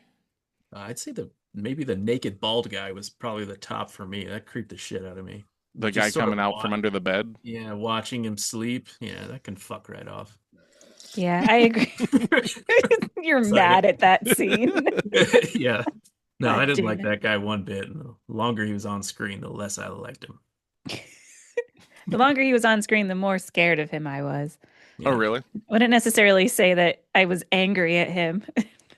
I'd say maybe the naked bald guy was probably the top for me. That creeped the shit out of me. The Just guy sort coming of out from under the bed. Yeah, watching him sleep. Yeah, that can fuck right off. Yeah, I agree. You're Sorry. mad at that scene. Yeah. No, God I didn't damn like it. that guy one bit. And the longer he was on screen, the less I liked him. The longer he was on screen, the more scared of him I was. Oh, Yeah. really? Wouldn't necessarily say that I was angry at him,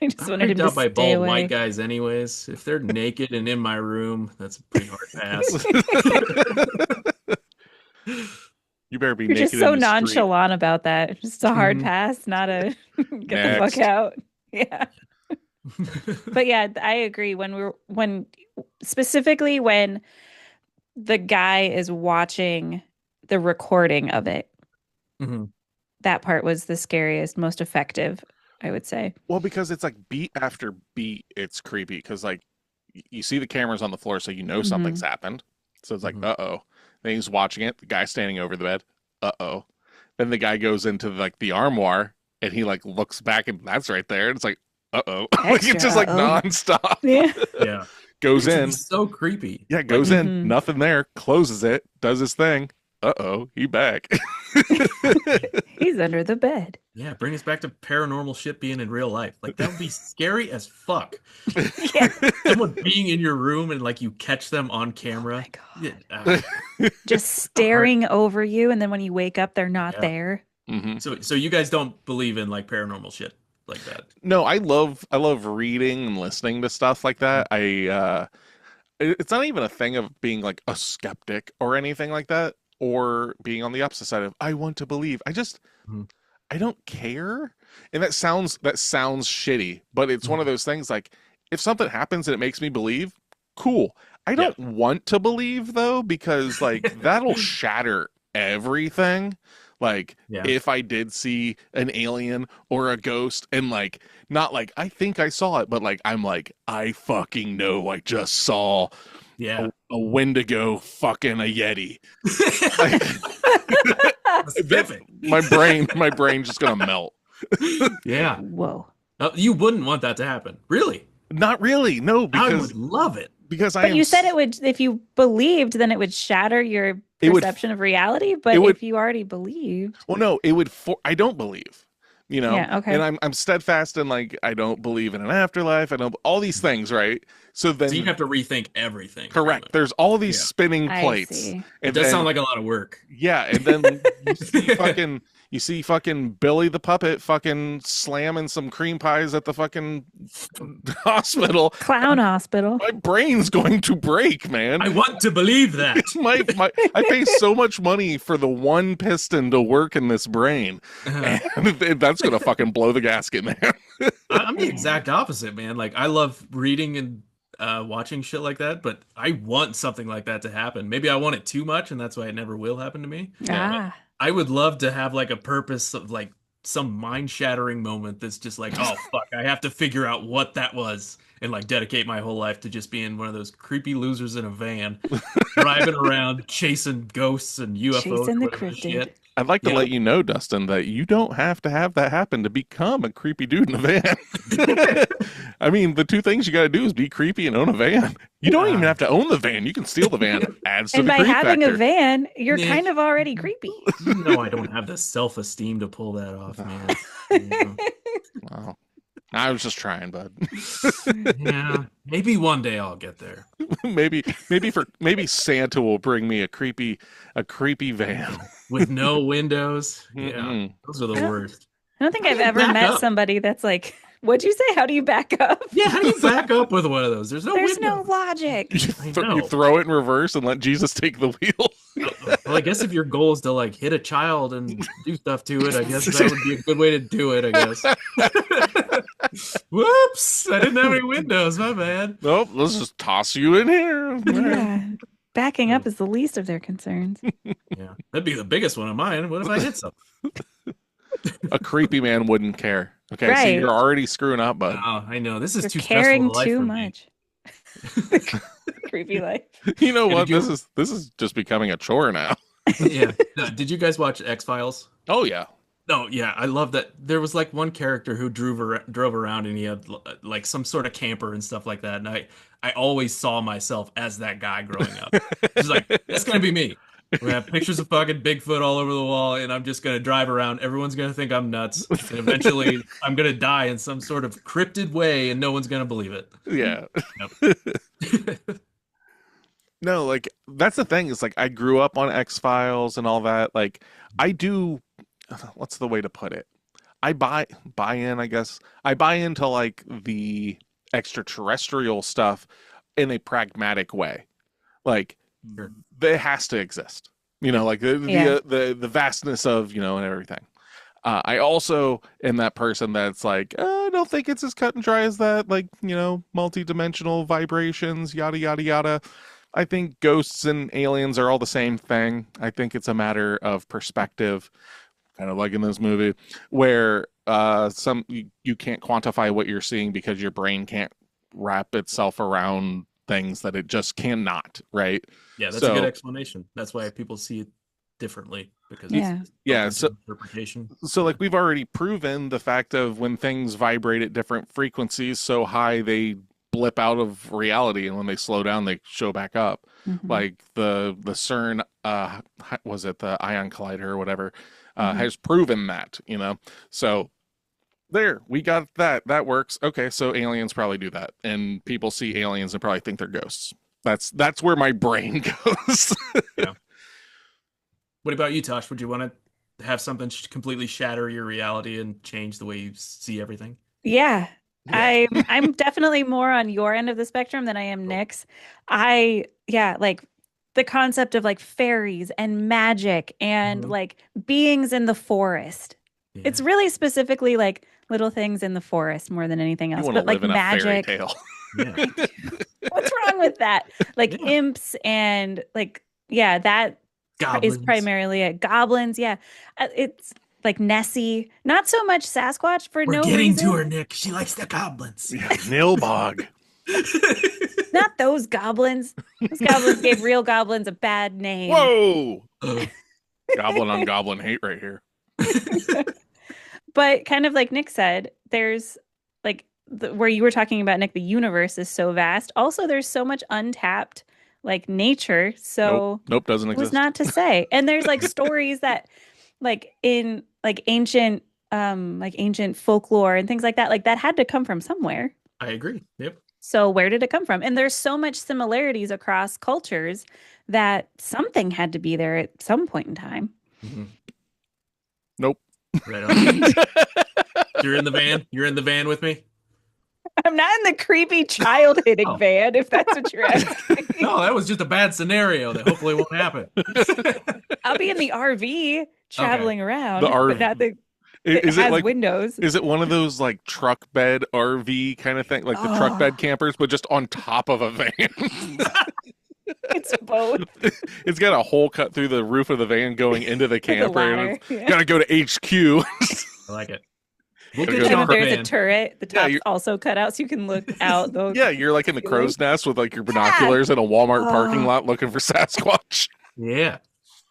I just I'm wanted him creeped to out by stay bald white away. guys anyways. If they're naked and in my room, that's a pretty hard pass. You better be You're just naked so in the street. nonchalant about that. Just a hard Mhm. pass, not a get the fuck Next. out. Yeah. But yeah, I agree. When specifically when the guy is watching the recording of it, Mhm. that part was the scariest, most effective, I would say. Well, because it's like beat after beat, it's creepy because like you see the cameras on the floor, so you know something's Hmm. happened. So it's like, Mhm. uh-oh. Then he's watching it, the guy standing over the bed, uh-oh. Then the guy goes into like the armoire and he like looks back and that's right there. And it's like, uh-oh. Like Extra it's just like uh-oh. nonstop. Yeah. Yeah. Goes Which in. is so creepy. Yeah, Like, goes in, Hmm. nothing there, closes it, does his thing. Uh-oh, he back. He's under the bed. yeah, bring us back to paranormal shit being in real life. Like that would be scary as fuck. Yeah. Someone being in your room and like you catch them on Oh camera. my Yeah, God. Just staring over you, and then when you wake up, they're not yeah. there. Hmm. So you guys don't believe in like paranormal shit like that? No, I love reading and listening to stuff like that. It's not even a thing of being like a skeptic or anything like that, or being on the opposite side of I want to believe. Mhm. I don't care. And that sounds shitty, but it's one of Mhm. those things like if something happens and it makes me believe, cool. I Yeah. don't want to believe though, because like that'll shatter everything. Like Yeah. if I did see an alien or a ghost and like not like I think I saw it, but like I'm like I fucking know I just saw Yeah. a Wendigo fucking a Yeti. Like that, Specific. my brain just gonna melt. Yeah. Whoa. You wouldn't want that to happen. Really? Not really, no, I because would love it. I But am. you said it would, if you believed, then it would shatter your It would. perception of reality. But It would. if you already believed, Well, no, it would. I don't believe. yeah, And okay. I'm steadfast in like I don't believe in an afterlife. I don't all these things, right? So So you then, have to rethink everything. pretty correct. much. There's all these Yeah. spinning I plates, see. It and does then sound like a lot of work. yeah, and then you see fucking Billy the puppet fucking slamming some cream pies at the fucking hospital. Clown hospital. My brain's going to break, man. I want to believe that. I pay so much money for the one piston to work in this brain, and that's gonna fucking blow the gasket, man. I'm the exact opposite, man. Like I love reading and watching shit like that, but I want something like that to happen. Maybe I want it too much, and that's why it never will happen to me. Yeah. Ah, I would love to have like a purpose of like some mind-shattering moment that's just like, oh fuck, I have to figure out what that was and like dedicate my whole life to just being one of those creepy losers in a van, driving around chasing ghosts and UFOs chasing or the whatever cryptid. shit. I'd like to Yeah. let you know, Dustin, that you don't have to have that happen to become a creepy dude in a van. I mean, the two things you got to do is be creepy and own a van. You don't even have to own the van. You can steal the van. Adds to And the by creep having factor. a van, you're Yeah. kind of already creepy. You know I don't have the self-esteem to pull that off, man. Yeah. Wow. I was just trying, bud. Yeah, maybe one day I'll get there. maybe Santa will bring me a creepy van. With no windows. Yeah, Mm-mm. those are the Yeah. worst. I don't think How I've do you ever back met up? somebody that's like, what'd you say? How do you back up? Yeah, how do you back up with one of those? There's no There's no windows. logic. I You know. throw it in reverse and let Jesus take the wheel. Well, I guess if your goal is to like hit a child and do stuff to it, I guess that would be a good way to do it, I guess. Whoops! I didn't have any windows, my bad. Nope, let's just toss you in here. Yeah. Backing up is the least of their concerns. Yeah. That'd be the biggest one of mine. What if I hit something? A creepy man wouldn't care. Okay, so Right. you're already screwing up, bud. Oh, I know. This is You're too stressful caring a life too for me. much. Creepy life. You know Yeah, what? did you- This is just becoming a chore now. Yeah. No, did you guys watch X-Files? Oh yeah. No, yeah, I love that. There was like one character who drove around and he had like some sort of camper and stuff like that. And I always saw myself as that guy growing up. It's like, that's gonna be me. We're gonna have pictures of fucking Bigfoot all over the wall, and I'm just gonna drive around. Everyone's gonna think I'm nuts, and eventually I'm gonna die in some sort of cryptid way, and no one's gonna believe it. Yeah. Yep. No, like that's the thing. Is like I grew up on X-Files and all that. Like I do what's the way to put it? I buy in, I guess. I buy into like the extraterrestrial stuff in a pragmatic way. Like Sure. it has to exist. You know, like Yeah. the vastness of, you know, and everything. I also am that person that's like, I don't think it's as cut and dry as that. Like, you know, multi-dimensional vibrations, yada, yada, yada. I think ghosts and aliens are all the same thing. I think it's a matter of perspective, kind of like in this movie, where you can't quantify what you're seeing because your brain can't wrap itself around things that it just cannot, right? Yeah, that's a So good explanation. That's why people see it differently because Yeah. it's yeah, open so to interpretation. so like we've already proven the fact of when things vibrate at different frequencies so high they blip out of reality, and when they slow down they show back up. Mhm. Like the CERN was it the ion collider or whatever Mhm. has proven that, you know. So there, we got that works. Okay, so aliens probably do that, and people see aliens and probably think they're ghosts. That's where my brain goes. Yeah. What about you, Tosh? Would you want to have something completely shatter your reality and change the way you see everything? Yeah. Yeah. I'm definitely more on your end of the spectrum than I am Cool. Nick's. Yeah, like the concept of like fairies and magic and Mhm. like beings in the forest. It's Yeah. really specifically like little things in the forest more than anything You else, want to but like live in a fairy magic. tale. Yeah. I do. What's wrong with that? Like Yeah. imps and like, yeah, that is Goblins. primarily it. Goblins, yeah. It's like Nessie. Not so much Sasquatch for We're no getting to reason. her, Nick. She likes the goblins. Yeah, Nilbog. Not those goblins. Those goblins gave real goblins a bad name. Whoa! Uh, Goblin on goblin hate right here. But kind of like Nick said, there's like where you were talking about, Nick, the universe is so vast. Also, there's so much untapped like nature. So Nope, doesn't who's exist. not to say? And there's like stories that like in like ancient folklore and things like that had to come from somewhere. I agree. Yep. So where did it come from? And there's so much similarities across cultures that something had to be there at some point in time. Mhm. Nope. Right on. You're in the van. You're in the van with me. I'm not in the creepy child hitting Oh. van, if that's what you're asking. No, that was just a bad scenario that hopefully won't happen. I'll be in the RV traveling around, The RV. but not the that Is has it like windows. is it one of those like truck bed RV kind of thing, like the truck bed Oh. campers, but just on top of a van? It's both. It's got a hole cut through the roof of the van going into the Like a camper. And ladder. it's Yeah. gotta go to HQ. I like it. We'll Gotta get go you to on And the there's a van. turret. The Yeah, top's you're- also cut out so you can look out. The Yeah, you're like in the ceiling. crow's nest with like your binoculars in a Walmart parking Oh. lot looking for Sasquatch. Yeah.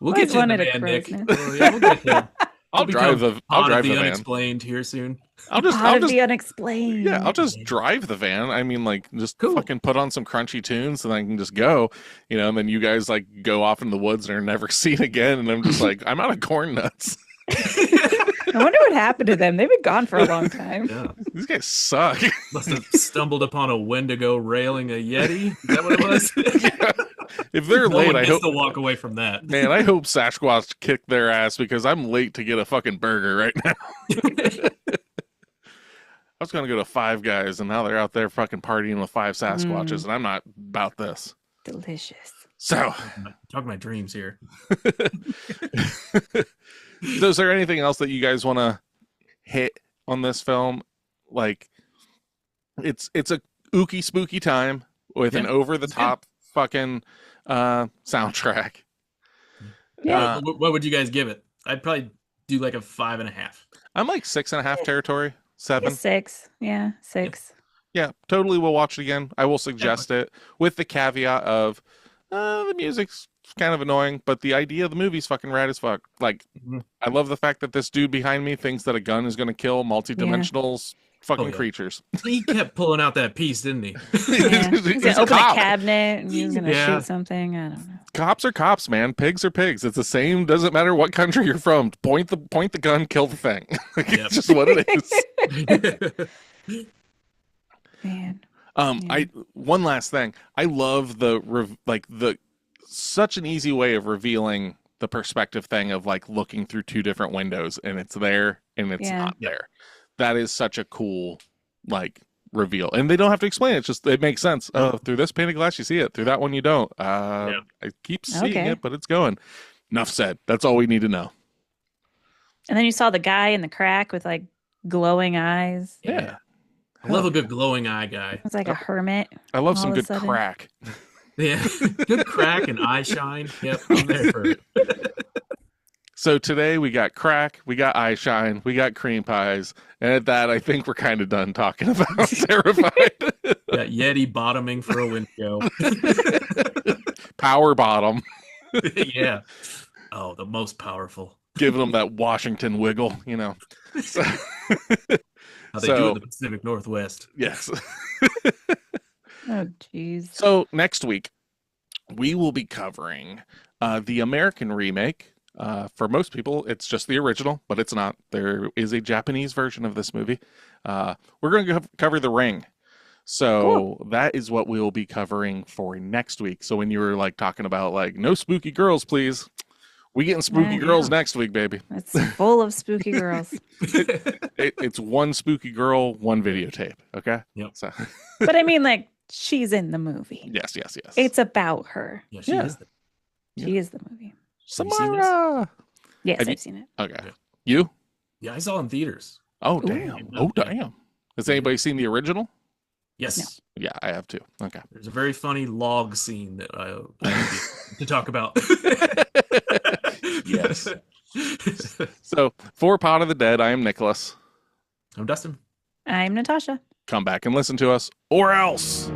We'll Always get you in the wanted a van, crow's Nick. nest. Oh, yeah, we'll get you. I'll drive the Pod of the van. unexplained here soon. I'll just Out of the unexplained. yeah, I'll just drive the van. I mean, like, just Cool. fucking put on some crunchy tunes and I can just go, you know, and then you guys like go off in the woods and are never seen again. And I'm just like, I'm out of corn nuts. I wonder what happened to them. They've been gone for a long time. Yeah. These guys suck. Must have stumbled upon a Wendigo railing a Yeti. Is that what it was? Yeah. If they're No late, one I gets hope to walk away from that. man, I hope Sasquatch kicked their ass because I'm late to get a fucking burger right now. I was gonna go to Five Guys and now they're out there fucking partying with five Sasquatches and I'm not about this. Delicious. So Talk my dreams here. So is there anything else that you guys want to hit on this film? Like, it's a ooky spooky time with an Yeah, over the top fucking soundtrack. Yeah. What would you guys give it? I'd probably do like a 5.5. I'm like 6.5 territory, 7. 6. Yeah, 6. Yeah, totally. We'll watch it again. I will suggest it with the caveat of the music's kind of annoying, but the idea of the movie's fucking rad as fuck. Like, Mhm. I love the fact that this dude behind me thinks that a gun is going to kill multi-dimensional fucking Oh, yeah. creatures. He kept pulling out that piece, didn't he? Yeah. He's He's gonna a open a cop. cabinet and he's gonna Yeah. shoot something. I don't know. Cops are cops, man. Pigs are pigs. It's the same. Doesn't matter what country you're from. Point the gun, kill the thing. Like, Yep. It's just what it is. Man. I one last thing. I love the such an easy way of revealing the perspective thing of like looking through two different windows and it's there and it's Yeah. not there. That is such a cool like reveal, and they don't have to explain it. It's just it makes sense. Oh, through this pane of glass you see it, through that one you don't. I keep seeing Okay. it, but it's going. Enough said. That's all we need to know. And then you saw the guy in the crack with like glowing eyes. Yeah. I love a good glowing eye guy. It was like a hermit. I love all some of a good sudden. crack. Yeah. Good crack and eye shine. Yep, I'm there for it. So today we got crack, we got eye shine, we got cream pies, and at that I think we're kind of done talking about Terrified. Got Yeti bottoming for a window. Power bottom, Yeah. Oh, the most powerful. giving them that Washington wiggle, you know. So, How they do it in the Pacific Northwest. yes. Oh, jeez. So next week we will be covering the American remake. For most people, it's just the original, but it's not. There is a Japanese version of this movie. We're going to cover The Ring. So that is what we'll be covering for next week. So when you were like talking about like no spooky girls, please, we getting spooky girls next week, baby. It's full of spooky girls. It's one spooky girl, one videotape. Okay. Yep. So But I mean, like, she's in the movie. yes. It's about her. Yeah, she is. She is the movie. Have you seen this? Samara. Yes, Have I've seen it. Okay. Yeah. You? Yeah, I saw it in theaters. Oh Ooh. damn. Oh damn. Has anybody seen the original? Yes. Yeah, I have too. Okay. There's a very funny log scene that I need to talk about. Yes. So for Pot of the Dead, I am Nicholas. I'm Dustin. I'm Natasha. Come back and listen to us, or else.